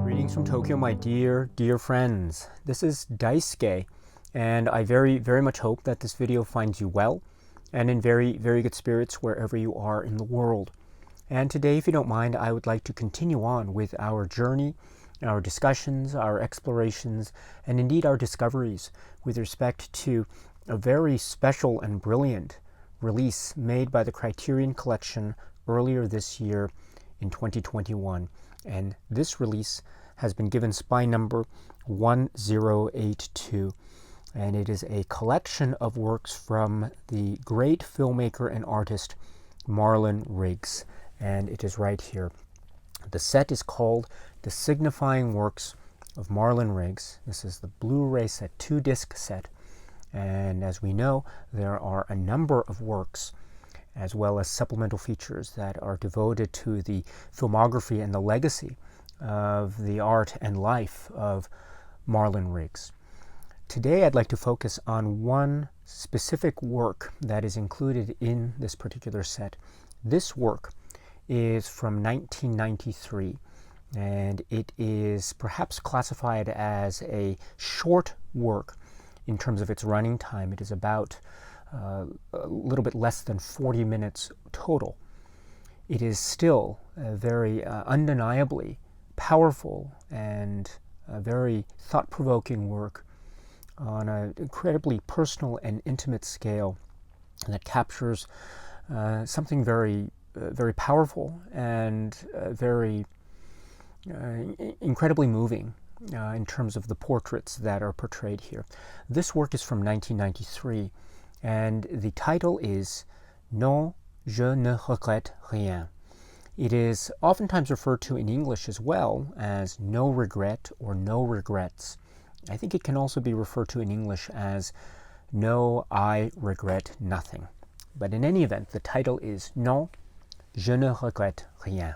Greetings from Tokyo, my dear friends. This is Daisuke, and I very much hope that this video finds you well and in very good spirits wherever you are in the world. And today, if you don't mind, I would like to continue on with our journey, our discussions, our explorations, and indeed our discoveries with respect to a very special and brilliant release made by the Criterion Collection earlier this year in 2021. And this release has been given spine number 1082, and it is a collection of works from the great filmmaker and artist Marlon Riggs, and it is right here. The set is called The Signifyin Works of Marlon Riggs. This is the Blu-ray set, 2-disc set, and as we know, there are a number of works as well as supplemental features that are devoted to the filmography and the legacy of the art and life of Marlon Riggs. Today I'd like to focus on one specific work that is included in this particular set. This work is from 1993, and it is perhaps classified as a short work in terms of its running time. It is about a little bit less than 40 minutes total. It is still a very undeniably powerful and a very thought-provoking work on an incredibly personal and intimate scale that captures something very powerful and very incredibly moving in terms of the portraits that are portrayed here. This work is from 1993, and the title is Non, je ne regrette rien. It is oftentimes referred to in English as well as No Regret or No Regrets. I think it can also be referred to in English as No, I Regret Nothing. But in any event, the title is Non, je ne regrette rien.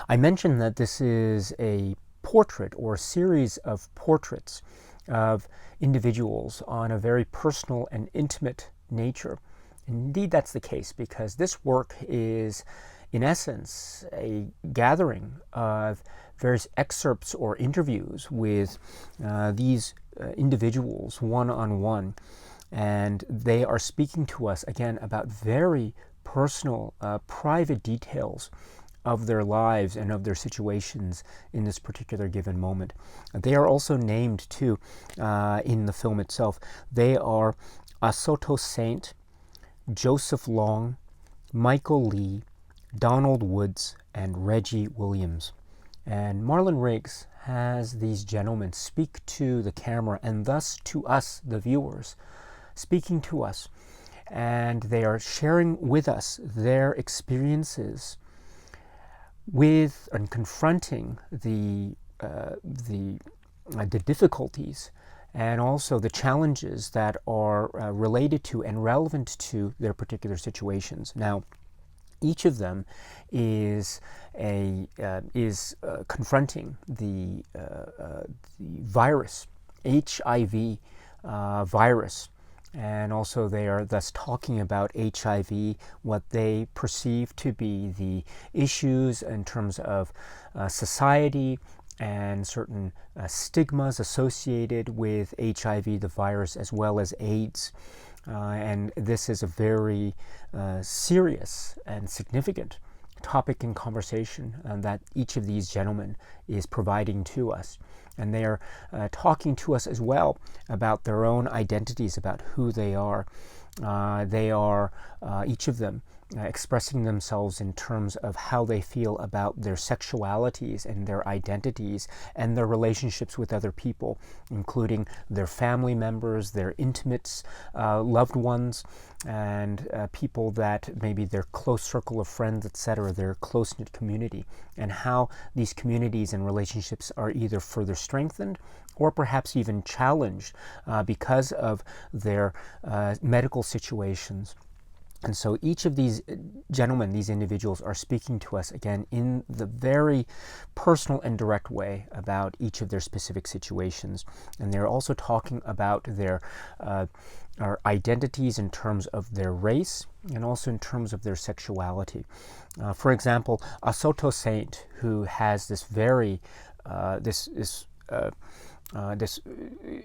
I mentioned that this is a portrait or a series of portraits of individuals on a very personal and intimate nature. Indeed, that's the case, because this work is in essence a gathering of various excerpts or interviews with these individuals one-on-one, and they are speaking to us again about very personal, private details of their lives and of their situations in this particular given moment. They are also named too in the film itself. They are Asoto Saint, Joseph Long, Michael Lee, Donald Woods, and Reggie Williams. And Marlon Riggs has these gentlemen speak to the camera and thus to us, the viewers, speaking to us. And they are sharing with us their experiences with and confronting the difficulties and also the challenges that are related to and relevant to their particular situations. Now, each of them is confronting the virus, HIV virus, and also they are thus talking about HIV, what they perceive to be the issues in terms of society and certain stigmas associated with HIV, the virus, as well as AIDS. And this is a very serious and significant topic in conversation that each of these gentlemen is providing to us. And they are talking to us as well about their own identities, about who they are. They are, each of them, expressing themselves in terms of how they feel about their sexualities and their identities and their relationships with other people, including their family members, their intimates, loved ones, and people that maybe their close circle of friends, etc., their close-knit community, and how these communities and relationships are either further strengthened or perhaps even challenged because of their medical situations. And so each of these gentlemen, these individuals, are speaking to us again in the very personal and direct way about each of their specific situations. And they're also talking about their identities in terms of their race and also in terms of their sexuality. For example, a Soto saint who has this very this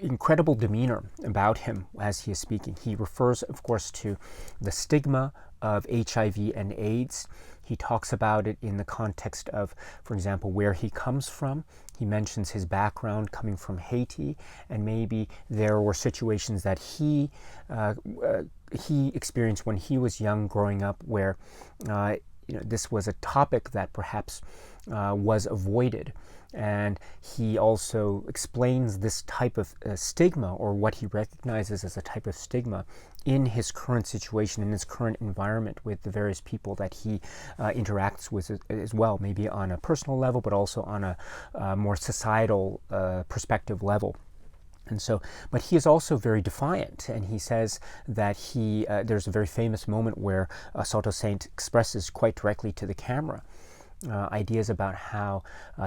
incredible demeanor about him as he is speaking. He refers, of course, to the stigma of HIV and AIDS. He talks about it in the context of, for example, where he comes from. He mentions his background coming from Haiti, and maybe there were situations that he experienced when he was young, growing up, where this was a topic that perhaps was avoided. And he also explains this type of stigma, or what he recognizes as a type of stigma, in his current situation, in his current environment with the various people that he interacts with as well, maybe on a personal level, but also on a more societal perspective level. And so, but he is also very defiant, and he says that there's a very famous moment where Soto Saint expresses quite directly to the camera ideas about how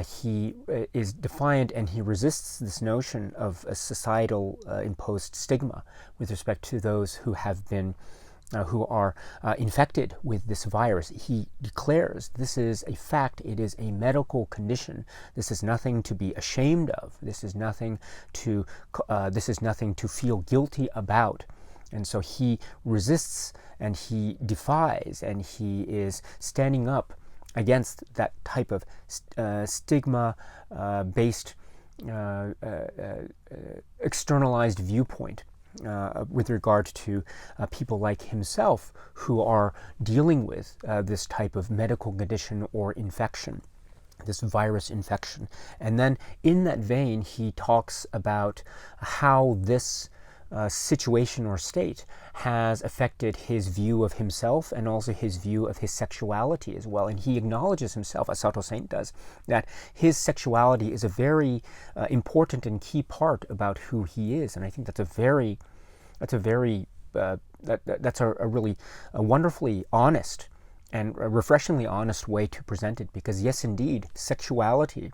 he is defiant and he resists this notion of a societal imposed stigma with respect to those who have been who are infected with this virus. He declares this is a fact, it is a medical condition, this is nothing to be ashamed of, this is nothing to feel guilty about. And so he resists and he defies and he is standing up against that type of stigma-based externalized viewpoint with regard to people like himself who are dealing with this type of medical condition or infection, this virus infection. And then in that vein, he talks about how this situation or state has affected his view of himself and also his view of his sexuality as well. And he acknowledges himself, as Soto Saint does, that his sexuality is a very important and key part about who he is. And I think that's a really wonderfully honest and a refreshingly honest way to present it, because yes, indeed, sexuality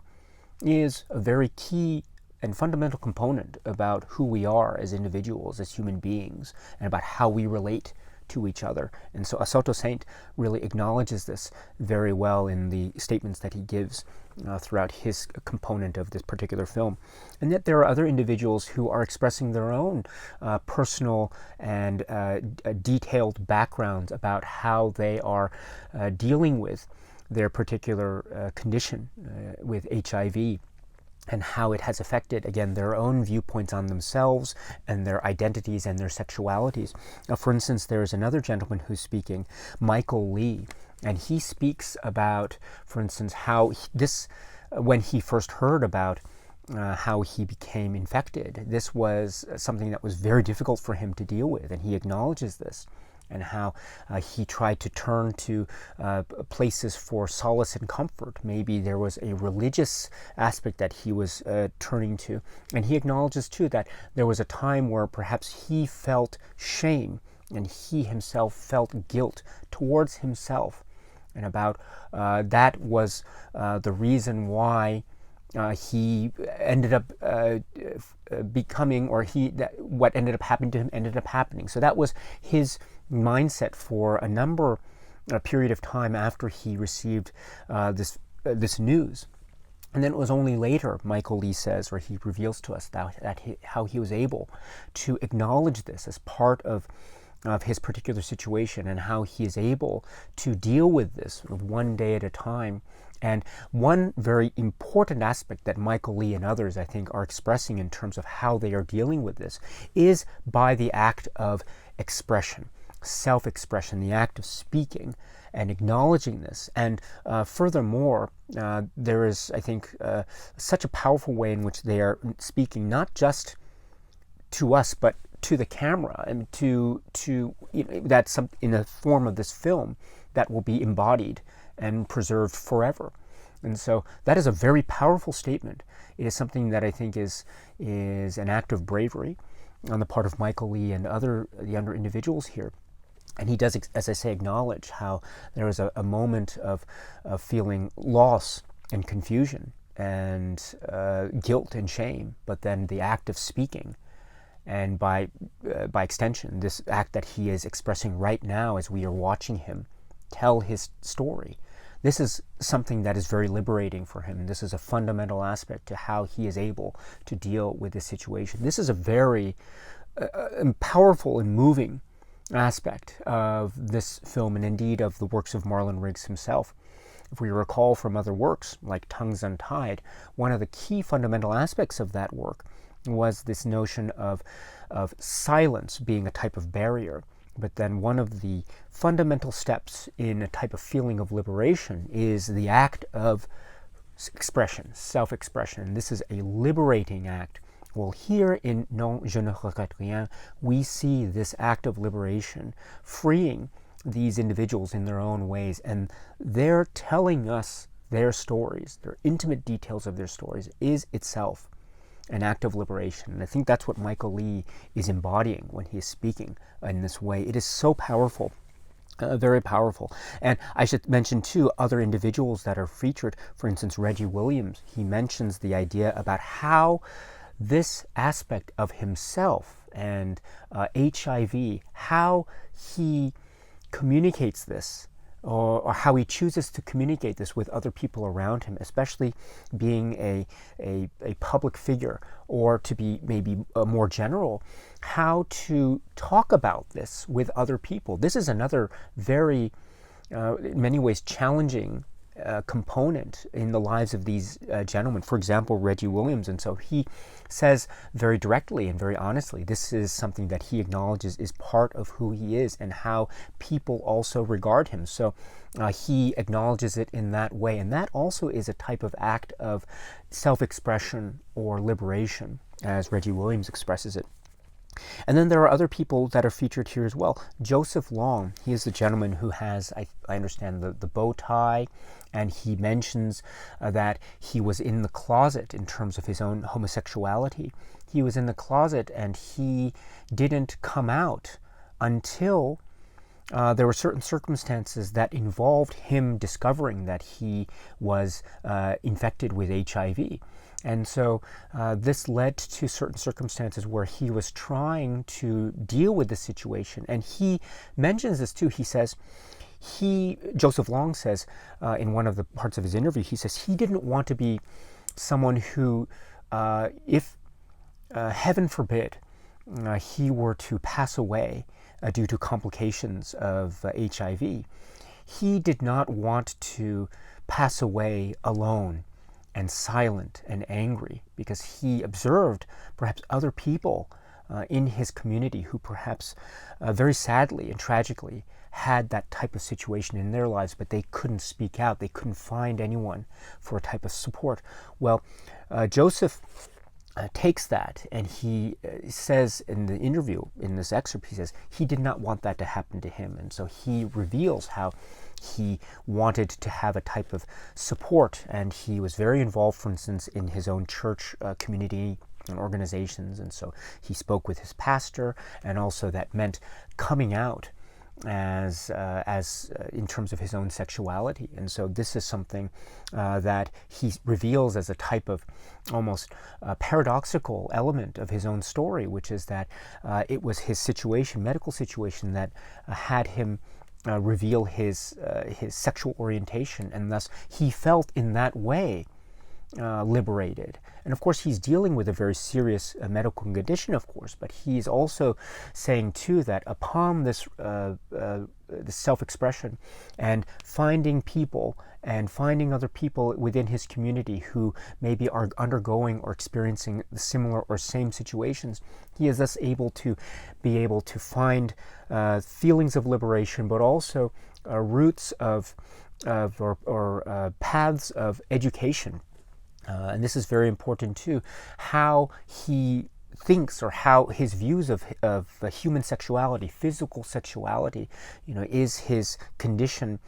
is a very key and fundamental component about who we are as individuals, as human beings, and about how we relate to each other. And so Soto Saint really acknowledges this very well in the statements that he gives throughout his component of this particular film. And yet there are other individuals who are expressing their own personal and detailed backgrounds about how they are dealing with their particular condition with HIV, and how it has affected, again, their own viewpoints on themselves and their identities and their sexualities. Now, for instance, there is another gentleman who's speaking, Michael Lee, and he speaks about, for instance, how when he first heard about how he became infected, this was something that was very difficult for him to deal with, and he acknowledges this, and how he tried to turn to places for solace and comfort. Maybe there was a religious aspect that he was turning to. And he acknowledges, too, that there was a time where perhaps he felt shame and he himself felt guilt towards himself. And about that was the reason why he ended up becoming, or what ended up happening to him ended up happening. So that was his mindset for a period of time after he received this news. And then it was only later, Michael Lee says, or he reveals to us how he was able to acknowledge this as part of his particular situation, and how he is able to deal with this one day at a time. And one very important aspect that Michael Lee and others, I think, are expressing in terms of how they are dealing with this is by the act of expression. self-expression, the act of speaking and acknowledging this. And furthermore, there is, I think, such a powerful way in which they are speaking, not just to us, but to the camera, and to that's some, in the form of this film that will be embodied and preserved forever. And so that is a very powerful statement. It is something that I think is an act of bravery on the part of Michael Lee and the other individuals here. And he does, as I say, acknowledge how there is a moment of feeling loss and confusion and guilt and shame, but then the act of speaking, and by extension, this act that he is expressing right now as we are watching him tell his story. This is something that is very liberating for him. This is a fundamental aspect to how he is able to deal with this situation. This is a very powerful and moving aspect of this film, and indeed of the works of Marlon Riggs himself. If we recall from other works like Tongues Untied, one of the key fundamental aspects of that work was this notion of silence being a type of barrier. But then one of the fundamental steps in a type of feeling of liberation is the act of expression, self-expression. This is a liberating act. Well, here in Non, je ne regrette rien, we see this act of liberation, freeing these individuals in their own ways, and they're telling us their stories, their intimate details of their stories, is itself an act of liberation. And I think that's what Michael Lee is embodying when he is speaking in this way. It is so powerful, very powerful. And I should mention too other individuals that are featured. For instance, Reggie Williams, he mentions the idea about how this aspect of himself and HIV, how he communicates this, or how he chooses to communicate this with other people around him, especially being a public figure, or to be maybe more general, how to talk about this with other people. This is another very, in many ways, challenging component in the lives of these gentlemen. For example, Reggie Williams. And so he says very directly and very honestly, this is something that he acknowledges is part of who he is and how people also regard him. So he acknowledges it in that way. And that also is a type of act of self-expression or liberation, as Reggie Williams expresses it. And then there are other people that are featured here as well. Joseph Long, he is the gentleman who has, I understand, the bow tie, and he mentions that he was in the closet in terms of his own homosexuality. He was in the closet and he didn't come out until there were certain circumstances that involved him discovering that he was infected with HIV. And so this led to certain circumstances where he was trying to deal with the situation. And he mentions this too. He says, Joseph Long says in one of the parts of his interview, he says he didn't want to be someone who, if heaven forbid, he were to pass away due to complications of HIV, he did not want to pass away alone and silent and angry, because he observed perhaps other people in his community who perhaps very sadly and tragically had that type of situation in their lives, but they couldn't speak out. They couldn't find anyone for a type of support. Well, Joseph takes that, and he says in the interview, in this excerpt, he says he did not want that to happen to him. And so he reveals how he wanted to have a type of support, and he was very involved, for instance, in his own church community and organizations. And so he spoke with his pastor, and also that meant coming out as in terms of his own sexuality. And so this is something that he reveals as a type of almost paradoxical element of his own story, which is that it was his situation, medical situation, that had him reveal his sexual orientation, and thus he felt in that way liberated. And of course, he's dealing with a very serious medical condition, of course, but he's also saying too that upon this self-expression and finding people and finding other people within his community who maybe are undergoing or experiencing similar or same situations, he is thus able to find feelings of liberation, but also roots of paths of education. And this is very important too, how he thinks or how his views of human sexuality, physical sexuality, is his condition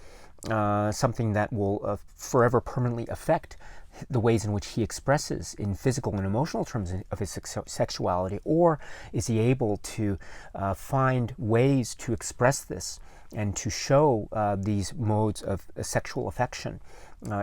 something that will forever permanently affect the ways in which he expresses in physical and emotional terms of his sexuality, or is he able to find ways to express this and to show these modes of sexual affection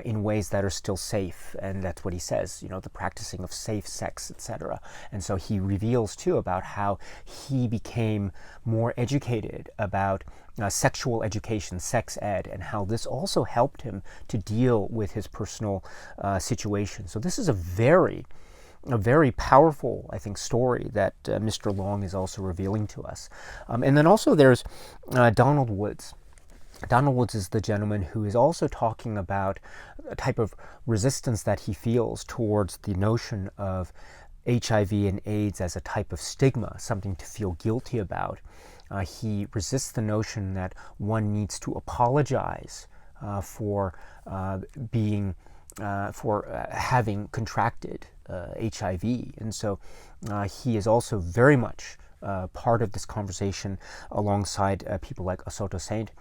in ways that are still safe? And that's what he says, the practicing of safe sex, etc. And so he reveals too about how he became more educated about sexual education, sex ed, and how this also helped him to deal with his personal situation. So this is a very powerful, I think, story that Mr. Long is also revealing to us. And then also there's Donald Woods. Donald Woods is the gentleman who is also talking about a type of resistance that he feels towards the notion of HIV and AIDS as a type of stigma, something to feel guilty about. He resists the notion that one needs to apologize for having contracted HIV. And so he is also very much part of this conversation alongside people like Soto Saint.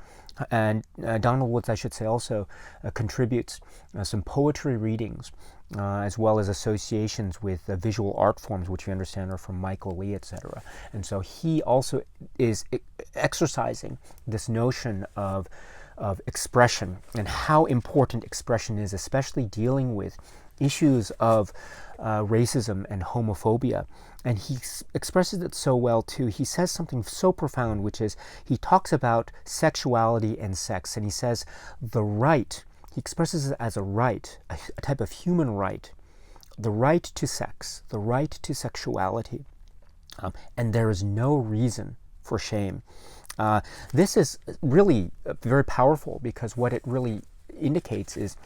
And Donald Woods, I should say, also contributes some poetry readings as well as associations with visual art forms, which we understand are from Michael Lee, etc. And so he also is exercising this notion of expression and how important expression is, especially dealing with issues of racism and homophobia. And he expresses it so well too. He says something so profound, which is, he talks about sexuality and sex, and he says the right, he expresses it as a right, a type of human right, the right to sex, the right to sexuality, and there is no reason for shame. This is really very powerful, because what it really indicates is,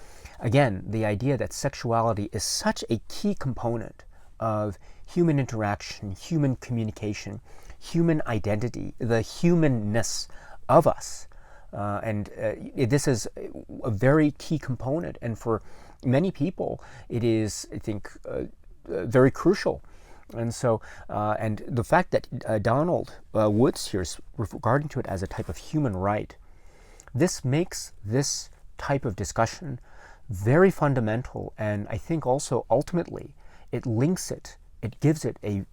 again, the idea that sexuality is such a key component of human interaction, human communication, human identity, the humanness of us. This is a very key component, and for many people it is, I think, very crucial. And so, and the fact that Donald Woods here is regarding to it as a type of human right, this makes this type of discussion very fundamental, and I think also ultimately it links it, it gives it it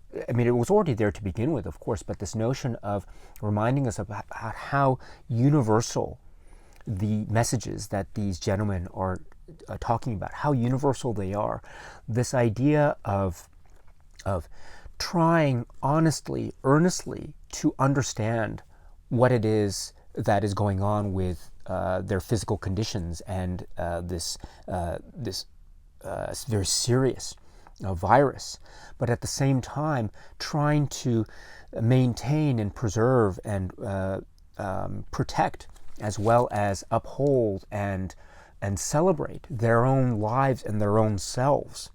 was already there to begin with, of course, but this notion of reminding us about how universal the messages that these gentlemen are talking about, how universal they are. This idea of trying honestly, earnestly to understand what it is that is going on with their physical conditions and this very serious virus, but at the same time trying to maintain and preserve and protect, as well as uphold and celebrate their own lives and their own selves,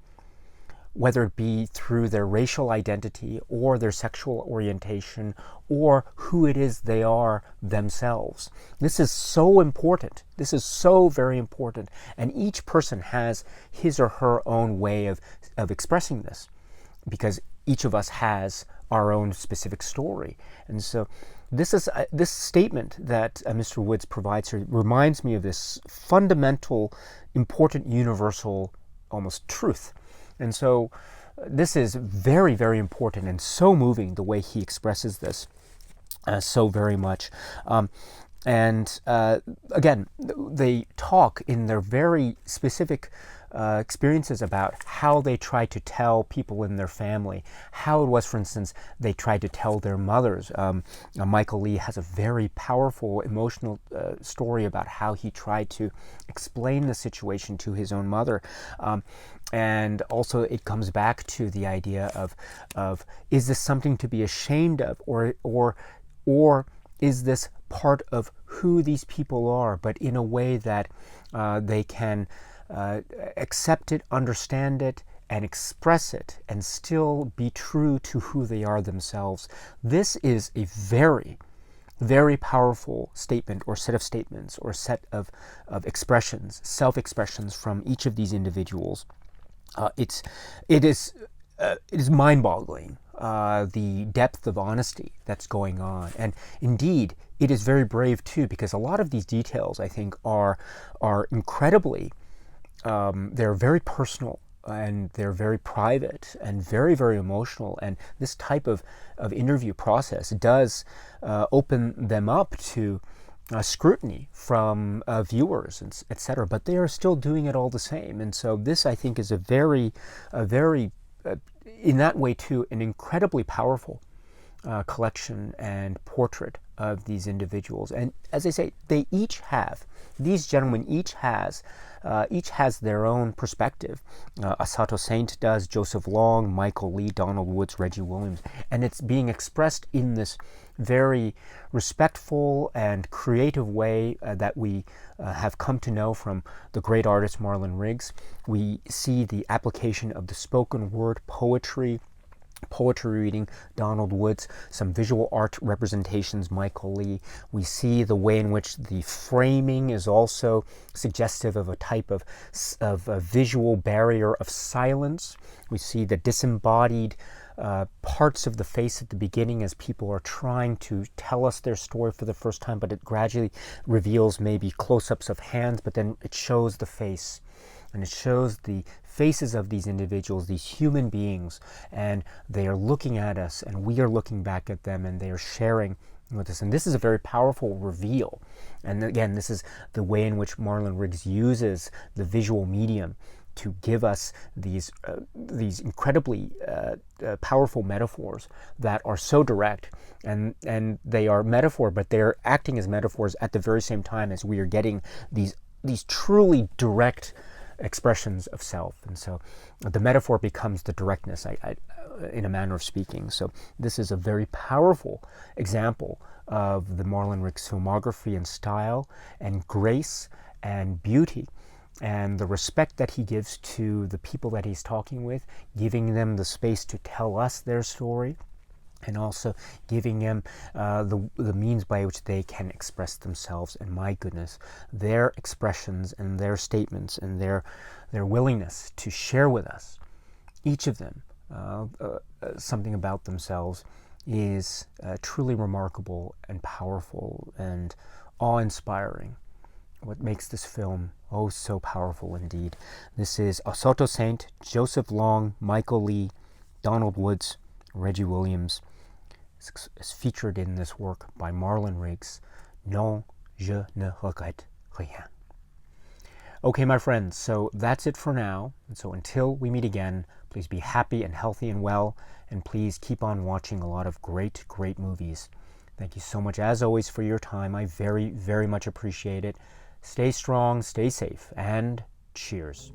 whether it be through their racial identity or their sexual orientation or who it is they are themselves. This is so important. This is so very important. And each person has his or her own way of expressing this, because each of us has our own specific story. And so this statement that Mr. Woods provides here reminds me of this fundamental, important, universal, almost truth. And so this is very, very important and so moving, the way he expresses this so very much. Again, they talk in their very specific experiences about how they tried to tell people in their family, how it was, for instance, they tried to tell their mothers. Michael Lee has a very powerful, emotional story about how he tried to explain the situation to his own mother. And also it comes back to the idea of is this something to be ashamed of, or is this part of who these people are, but in a way that they can accept it, understand it, and express it, and still be true to who they are themselves. This is a very, very powerful statement, or set of statements, or set of expressions, self-expressions from each of these individuals. It is mind-boggling, the depth of honesty that's going on. And indeed, it is very brave too, because a lot of these details, I think, are incredibly, they're very personal, and they're very private, and very, very emotional. And this type of interview process does open them up to scrutiny from viewers, etc. But they are still doing it all the same. And so this, I think, is a very, in that way too, an incredibly powerful collection and portrait of these individuals. And as I say, these gentlemen each has their own perspective. Asato Saint does, Joseph Long, Michael Lee, Donald Woods, Reggie Williams, and it's being expressed in this very respectful and creative way that we have come to know from the great artist Marlon Riggs. We see the application of the spoken word poetry reading, Donald Woods, some visual art representations, Michael Lee. We see the way in which the framing is also suggestive of a type of a visual barrier of silence. We see the disembodied parts of the face at the beginning as people are trying to tell us their story for the first time, but it gradually reveals maybe close-ups of hands, but then it shows the face. And it shows the faces of these individuals, these human beings, and they are looking at us, and we are looking back at them, and they are sharing with us. And this is a very powerful reveal. And again, this is the way in which Marlon Riggs uses the visual medium to give us these incredibly powerful metaphors that are so direct, and they are metaphor, but they're acting as metaphors at the very same time as we are getting these truly direct expressions of self. And so the metaphor becomes the directness, in a manner of speaking. So this is a very powerful example of the Marlon Riggs filmography and style and grace and beauty, and the respect that he gives to the people that he's talking with, giving them the space to tell us their story, and also giving them the means by which they can express themselves. And my goodness, their expressions and their statements and their willingness to share with us, each of them, something about themselves, is truly remarkable and powerful and awe-inspiring. What makes this film oh so powerful indeed. This is Asato Saint, Joseph Long, Michael Lee, Donald Woods, Reggie Williams. Is featured in this work by Marlon Riggs. Non, je ne regrette rien. Okay, my friends, so that's it for now. And so until we meet again, please be happy and healthy and well, and please keep on watching a lot of great, great movies. Thank you so much, as always, for your time. I very, very much appreciate it. Stay strong, stay safe, and cheers.